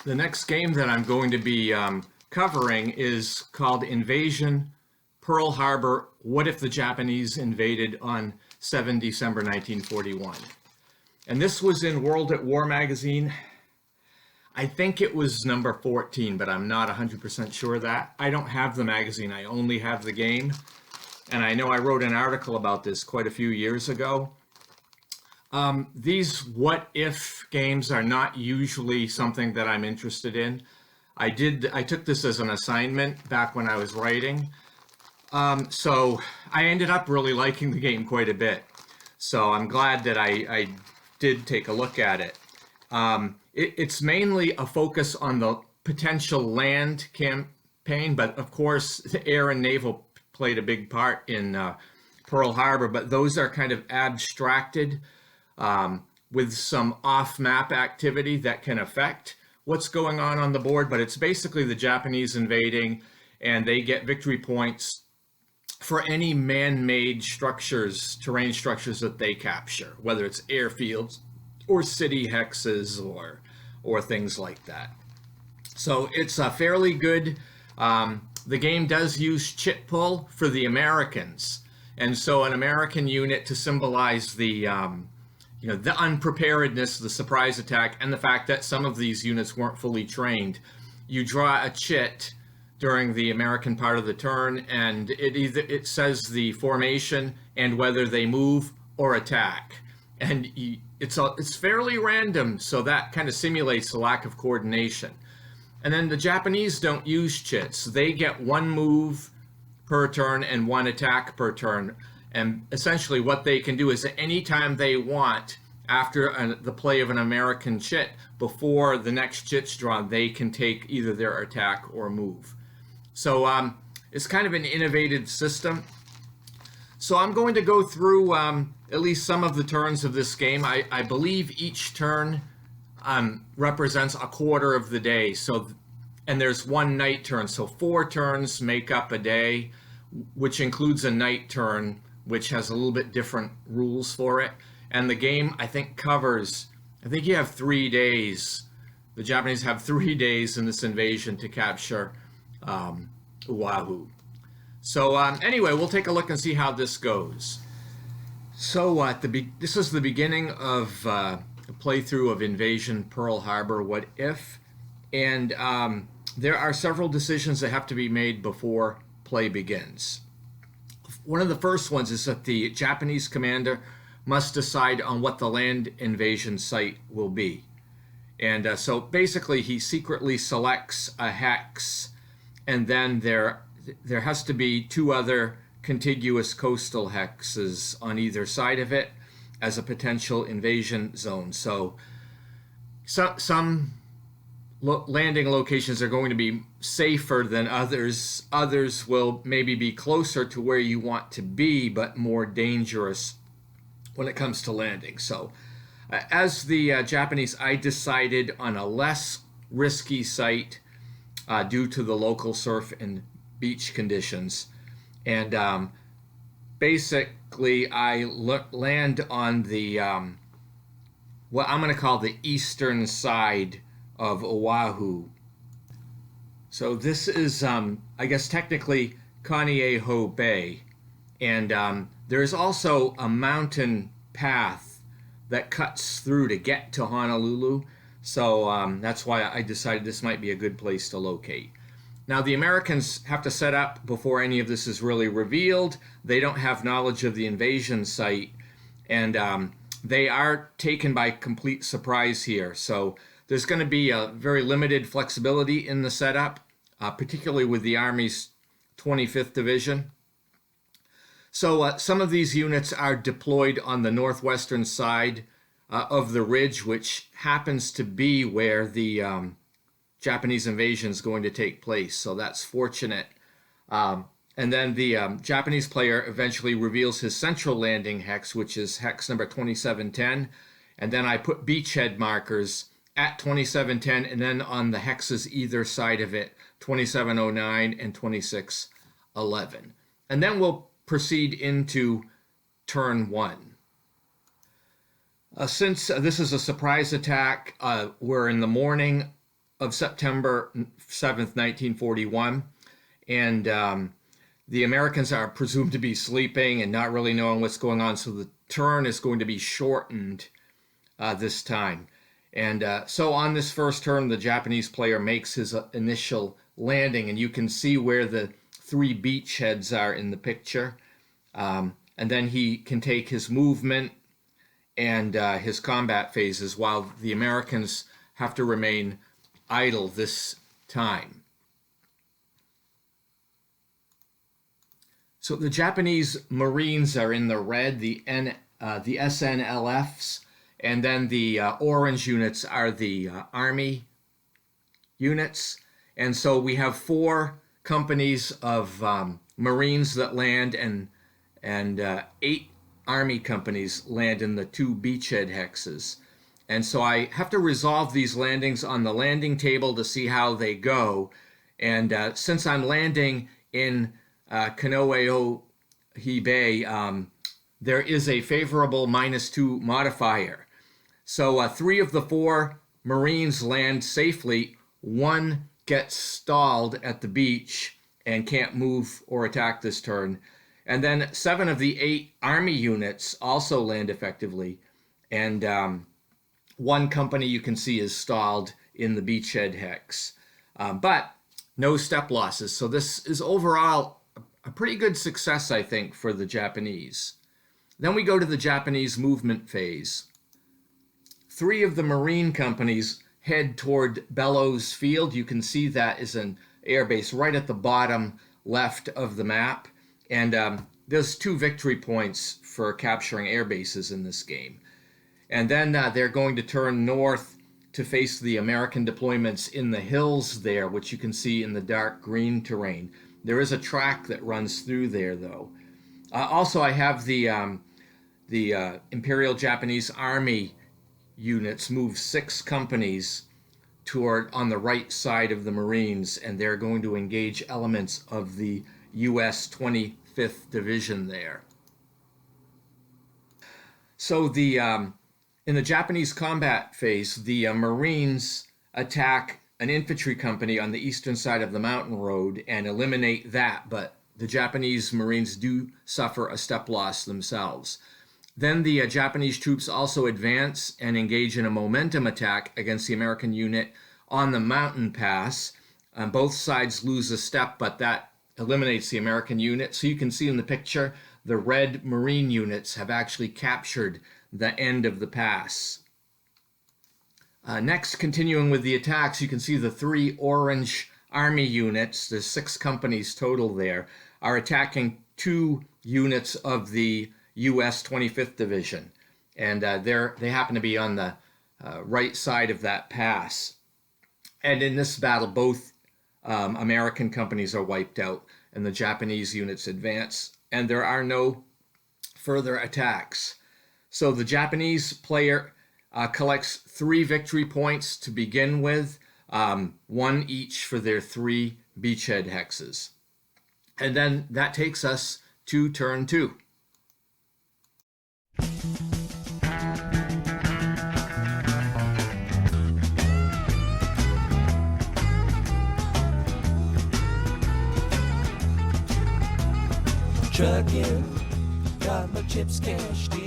The next game that I'm going to be covering is called Invasion Pearl Harbor. What if the Japanese invaded on 7 December 1941? And this was in World at War magazine. I think it was number 14, but I'm not 100% sure of that. I don't have the magazine, I only have the game. And I know I wrote an article about this quite a few years ago. These what if games are not usually something that I'm interested in. I took this as an assignment back when I was writing. So I ended up really liking the game quite a bit. So I'm glad that I did take a look at it. It's mainly a focus on the potential land campaign, but of course the air and naval played a big part in Pearl Harbor, but those are kind of abstracted with some off-map activity that can affect what's going on the board. But it's basically the Japanese invading, and they get victory points for any man-made structures, terrain structures that they capture, whether it's airfields or city hexes or things like that. So it's fairly good. The game does use chit pull for the Americans, and so an American unit to symbolize the the unpreparedness, the surprise attack, and the fact that some of these units weren't fully trained. You draw a chit during the American part of the turn, and it says the formation and whether they move or attack, and it's fairly random, so that kind of simulates the lack of coordination. And then the Japanese don't use chits. They get one move per turn and one attack per turn. And essentially what they can do is anytime they want, after the play of an American chit, before the next chit's drawn, they can take either their attack or move. So it's kind of an innovative system. So I'm going to go through at least some of the turns of this game. I believe each turn represents a quarter of the day. So, and there's one night turn. So 4 turns make up a day, which includes a night turn, which has a little bit different rules for it. And the game, I think you have 3 days. The Japanese have 3 days in this invasion to capture Oahu. So anyway, we'll take a look and see how this goes. So this is the beginning of a playthrough of Invasion Pearl Harbor What If, and there are several decisions that have to be made before play begins. One of the first ones is that the Japanese commander must decide on what the land invasion site will be. And so basically he secretly selects a hex, and then there has to be 2 other contiguous coastal hexes on either side of it as a potential invasion zone. So some landing locations are going to be safer than others. Others will maybe be closer to where you want to be, but more dangerous when it comes to landing. So as the Japanese, I decided on a less risky site due to the local surf and beach conditions. And basically I land on the what I'm going to call the eastern side of Oahu. So this is I guess technically Kaneohe Bay, and there's also a mountain path that cuts through to get to Honolulu. So that's why I decided this might be a good place to locate. Now the Americans have to set up before any of this is really revealed. They don't have knowledge of the invasion site, and they are taken by complete surprise here. So there's going to be a very limited flexibility in the setup, particularly with the Army's 25th Division. So some of these units are deployed on the northwestern side of the ridge, which happens to be where the Japanese invasion is going to take place. So that's fortunate. And then the Japanese player eventually reveals his central landing hex, which is hex number 2710. And then I put beachhead markers at 2710, and then on the hexes either side of it, 2709 and 2611. And then we'll proceed into turn 1. Since this is a surprise attack, we're in the morning of September 7th, 1941. And the Americans are presumed to be sleeping and not really knowing what's going on. So the turn is going to be shortened this time. And so on this first turn, the Japanese player makes his initial landing, and you can see where the 3 beachheads are in the picture. And then he can take his movement and his combat phases, while the Americans have to remain idle this time. So the Japanese Marines are in the red, the SNLFs, and then the orange units are the Army units. And so we have 4 companies of Marines that land, and 8 Army companies land in the 2 beachhead hexes. And so I have to resolve these landings on the landing table to see how they go. And since I'm landing in Kaneohe Bay, there is a favorable -2 modifier. So 3 of the 4 Marines land safely. 1 gets stalled at the beach and can't move or attack this turn. And then 7 of the 8 Army units also land effectively. And 1 company you can see is stalled in the beachhead hex. But no step losses. So this is overall a pretty good success, I think, for the Japanese. Then we go to the Japanese movement phase. 3 of the Marine companies head toward Bellows Field. You can see that is an airbase right at the bottom left of the map. And there's 2 victory points for capturing air bases in this game. And then they're going to turn north to face the American deployments in the hills there, which you can see in the dark green terrain. There is a track that runs through there, though. Also, I have the Imperial Japanese Army units move 6 companies toward on the right side of the Marines, and they're going to engage elements of the U.S. 25th Division there. So in the Japanese combat phase, the Marines attack an infantry company on the eastern side of the mountain road and eliminate that, but the Japanese Marines do suffer a step loss themselves. Then the Japanese troops also advance and engage in a momentum attack against the American unit on the mountain pass. Both sides lose a step, but that eliminates the American unit. So you can see in the picture, the red Marine units have actually captured the end of the pass. Next, continuing with the attacks, you can see the 3 orange Army units, there's 6 companies total there, are attacking 2 units of the U.S. 25th Division. And they happen to be on the right side of that pass. And in this battle, both American companies are wiped out, and the Japanese units advance, and there are no further attacks. So the Japanese player collects 3 victory points to begin with, 1 each for their 3 beachhead hexes. And then that takes us to turn 2. Trucking, got my chips cashed in.